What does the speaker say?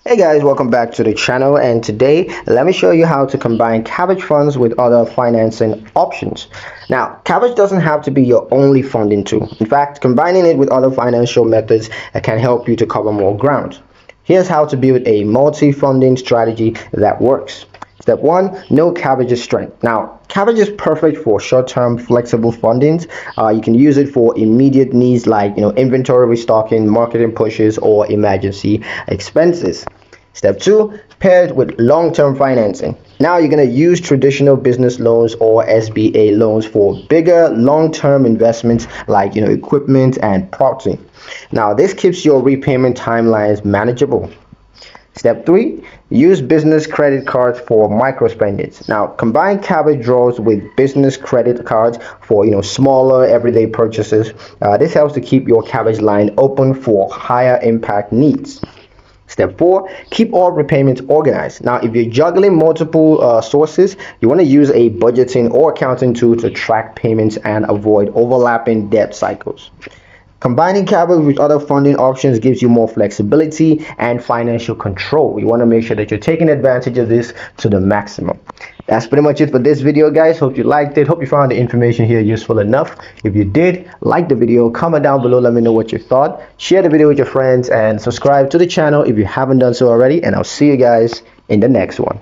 Hey guys, welcome back to the channel, and today let me show you how to combine Kabbage funds with other financing options. Now, Kabbage doesn't have to be your only funding tool. In fact, combining it with other financial methods can help you to cover more ground. Here's how to build a multi-funding strategy that works. Step 1, know Kabbage's strength. Now, Kabbage is perfect for short-term flexible fundings. You can use it for immediate needs like inventory restocking, marketing pushes, or emergency expenses. Step 2, paired with long-term financing. Now you're going to use traditional business loans or SBA loans for bigger long-term investments like equipment and property. Now this keeps your repayment timelines manageable. Step 3, use business credit cards for micro spendings. Now, combine Kabbage draws with business credit cards for smaller everyday purchases. This helps to keep your Kabbage line open for higher impact needs. Step 4, keep all repayments organized. Now, if you're juggling multiple sources, you want to use a budgeting or accounting tool to track payments and avoid overlapping debt cycles. Combining Kabbage with other funding options gives you more flexibility and financial control. You want to make sure that you're taking advantage of this to the maximum. That's pretty much it for this video, guys. Hope you liked it. Hope you found the information here useful enough. If you did, like the video, comment down below, let me know what you thought. Share the video with your friends and subscribe to the channel if you haven't done so already. And I'll see you guys in the next one.